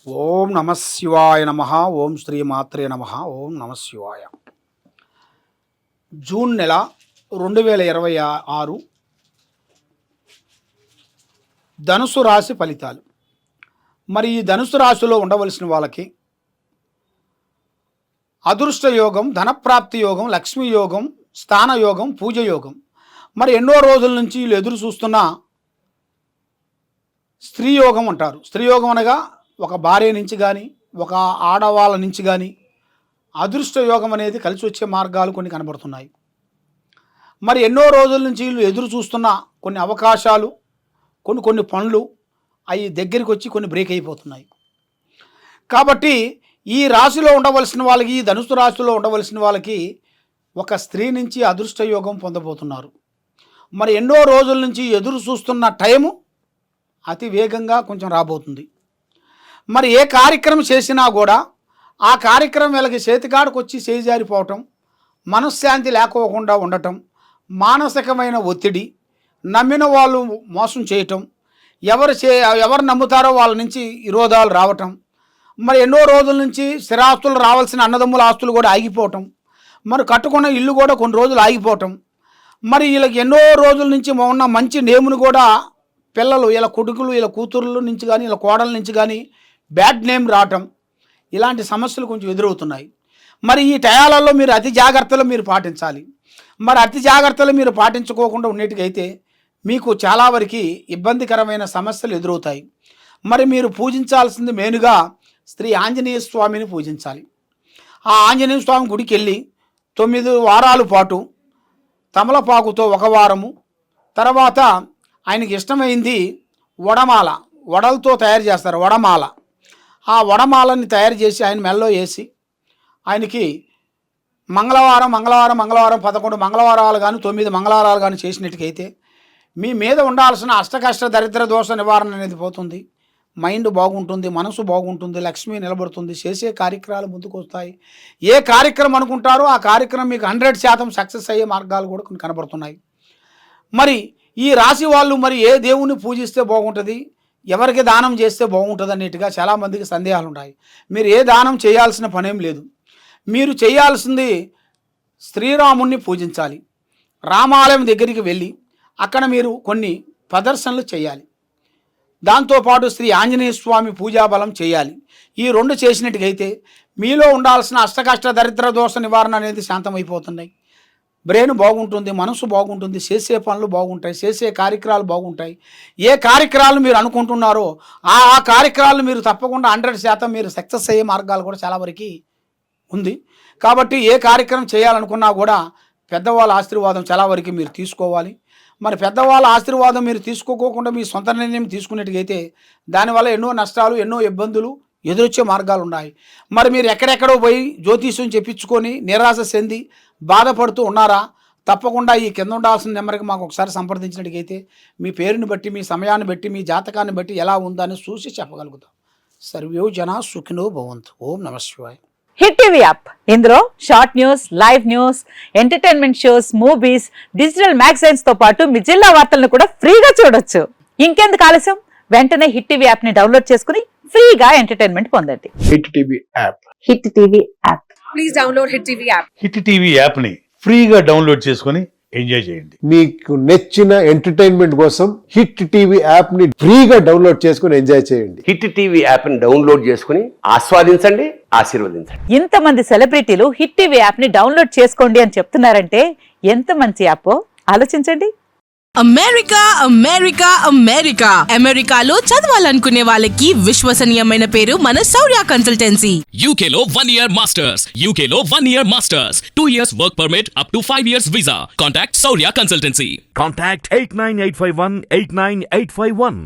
ఓం నమ శివాయ నమ. ఓం శ్రీ మాత్రే నమ. ఓం నమ శివాయ. జూన్ నెల 2026 ధనుసు రాశి ఫలితాలు. మరి ఈ ధనుసు రాశిలో ఉండవలసిన వాళ్ళకి అదృష్ట యోగం, ధనప్రాప్తి యోగం, లక్ష్మీ యోగం, స్థాన యోగం, పూజ యోగం. మరి ఎన్నో రోజుల నుంచి వీళ్ళు ఎదురు చూస్తున్న స్త్రీ యోగం అంటారు. స్త్రీ యోగం అనగా ఒక భార్య నుంచి కానీ, ఒక ఆడవాళ్ళ నుంచి కానీ అదృష్ట యోగం అనేది కలిసి వచ్చే మార్గాలు కొన్ని కనబడుతున్నాయి. మరి ఎన్నో రోజుల నుంచి వీళ్ళు ఎదురు చూస్తున్న కొన్ని అవకాశాలు, కొన్ని పనులు అవి దగ్గరికి వచ్చి కొన్ని బ్రేక్ అయిపోతున్నాయి. కాబట్టి ఈ రాశిలో ఉండవలసిన వాళ్ళకి, ఈ ధనుసు రాశిలో ఉండవలసిన వాళ్ళకి ఒక స్త్రీ నుంచి అదృష్ట యోగం పొందబోతున్నారు. మరి ఎన్నో రోజుల నుంచి ఎదురు చూస్తున్న టైము అతి వేగంగా కొంచెం రాబోతుంది. మరి ఏ కార్యక్రమం చేసినా కూడా ఆ కార్యక్రమం వీళ్ళకి చేతికాడికి వచ్చి చేజారిపోవటం, మనశ్శాంతి లేకోకుండా ఉండటం, మానసికమైన ఒత్తిడి, నమ్మిన వాళ్ళు మోసం చేయటం, ఎవరు నమ్ముతారో వాళ్ళ నుంచి విరోధాలు రావటం, మరి ఎన్నో రోజుల నుంచి స్థిరాస్తులు రావాల్సిన అన్నదమ్ముల ఆస్తులు కూడా ఆగిపోవటం, మరి కట్టుకున్న ఇల్లు కూడా కొన్ని రోజులు ఆగిపోవటం, మరి వీళ్ళకి ఎన్నో రోజుల నుంచి ఉన్న మంచి నేమును కూడా పిల్లలు, వీళ్ళ కొడుకులు, వీళ్ళ కూతుర్ల నుంచి కానీ, వీళ్ళ కోడల నుంచి కానీ బ్యాడ్ నేమ్ రావటం, ఇలాంటి సమస్యలు కొంచెం ఎదురవుతున్నాయి. మరి ఈ టయాలలో మీరు అతి జాగ్రత్తలు మీరు పాటించాలి. మరి అతి జాగ్రత్తలు మీరు పాటించుకోకుండా ఉన్నట్టుకైతే మీకు చాలా వరకు ఇబ్బందికరమైన సమస్యలు ఎదురవుతాయి. మరి మీరు పూజించాల్సింది మెయిన్గా శ్రీ ఆంజనేయ స్వామిని పూజించాలి. ఆ ఆంజనేయ స్వామి గుడికి వెళ్ళి 9 వారాల పాటు తమలపాకుతో 1 వారము, తర్వాత ఆయనకి ఇష్టమైంది వడమాల, వడలతో తయారు చేస్తారు వడమాల. ఆ వడమాలని తయారు చేసి ఆయన మెల్లో వేసి ఆయనకి మంగళవారం 11 మంగళవారాలు కానీ 9 మంగళవారాలు కానీ చేసినట్టుకైతే మీ మీద ఉండాల్సిన అష్టకష్ట దరిద్ర దోష నివారణ అనేది పోతుంది. మైండ్ బాగుంటుంది, మనసు బాగుంటుంది, లక్ష్మి నిలబడుతుంది, చేసే కార్యక్రమాలు ముందుకు వస్తాయి. ఏ కార్యక్రమం అనుకుంటారో ఆ కార్యక్రమం మీకు 100% సక్సెస్ అయ్యే మార్గాలు కూడా కొన్ని కనబడుతున్నాయి. మరి ఈ రాశి వాళ్ళు మరి ఏ దేవుని పూజిస్తే బాగుంటుంది, ఎవరికి దానం చేస్తే బాగుంటుంది అన్నట్టుగా చాలామందికి సందేహాలు ఉన్నాయి. మీరు ఏ దానం చేయాల్సిన పనేం లేదు. మీరు చేయాల్సింది శ్రీరాముణ్ణి పూజించాలి. రామాలయం దగ్గరికి వెళ్ళి అక్కడ మీరు కొన్ని ప్రదర్శనలు చేయాలి. దాంతోపాటు శ్రీ ఆంజనేయ స్వామి పూజాబలం చేయాలి. ఈ 2 చేసినట్టుగైతే మీలో ఉండాల్సిన అష్టకష్ట దరిద్ర దోష నివారణ అనేది శాంతమైపోతున్నాయి. బ్రెయిన్ బాగుంటుంది, మనసు బాగుంటుంది, చేసే పనులు బాగుంటాయి, చేసే కార్యక్రమాలు బాగుంటాయి. ఏ కార్యక్రమాలు మీరు అనుకుంటున్నారో ఆ కార్యక్రమాలు మీరు తప్పకుండా 100% మీరు సక్సెస్ అయ్యే మార్గాలు కూడా చాలా వరకు ఉంది. కాబట్టి ఏ కార్యక్రమం చేయాలనుకున్నా కూడా పెద్దవాళ్ళ ఆశీర్వాదం చాలా వరకు మీరు తీసుకోవాలి. మరి పెద్దవాళ్ళ ఆశీర్వాదం మీరు తీసుకోకుండా మీ సొంత నిర్ణయం తీసుకునేట్టుగైతే దానివల్ల ఎన్నో నష్టాలు, ఎన్నో ఇబ్బందులు ఎదురొచ్చే మార్గాలు ఉన్నాయి. మరి మీరు ఎక్కడెక్కడో పోయి జ్యోతిష్యం చెప్పించుకొని నిరాశ చెంది బాధపడుతూ ఉన్నారా? తప్పకుండా ఈ కింద ఉండాల్సిన నెంబర్కి మాకు ఒకసారి సంప్రదించినట్టుగైతే మీ పేరుని బట్టి, మీ సమయాన్ని బట్టి, మీ జాతకాన్ని బట్టి ఎలా ఉందని చూసి చెప్పగలుగుతాం. సర్వే జనా సుఖినో భవంతు. ఓం నమః శివాయ. హిట్ టీవీ యాప్, ఇందులో short news, live news, entertainment shows, movies, digital magazines తో పాటు మీ జిల్లా వార్తలను కూడా ఫ్రీగా చూడొచ్చు. ఇంకెందుకు ఆలస్యం, వెంటనే హిట్ టీవీ యాప్ ని డౌన్లోడ్ చేసుకుని ఫ్రీగా ఎంటర్టైన్మెంట్ పొందండి. Hit TV app. Hit TV app. Please download hit TV app. Hit TV app ని ఫ్రీగా డౌన్లోడ్ చేసుకుని ఎంజాయ్ చేయండి. మీకు నచ్చిన ఎంటర్టైన్మెంట్ కోసం హిట్ టీవీ యాప్ ని ఫ్రీగా డౌన్లోడ్ చేసుకుని ఎంజాయ్ చేయండి. హిట్ టీవీ యాప్ ని డౌన్లోడ్ చేసుకుని ఆస్వాదించండి, ఆశీర్వదించండి. ఇంతమంది సెలబ్రిటీలు హిట్ టీవీ యాప్ ని డౌన్లోడ్ చేసుకోండి అని చెప్తున్నారంటే ఎంత మంచి యాప్ ఆలోచించండి. అమెరికా అమెరికా అమెరికా అమెరికాలో చదవాలనుకునే వాళ్ళకి విశ్వసనీయమైన పేరు మన శౌర్య కన్సల్టెన్సీ. UK లో 1 year masters. UK లో 1 year masters. 2 years work permit up to 5 years visa. Contact Saurya Consultancy. Contact 89851 89851.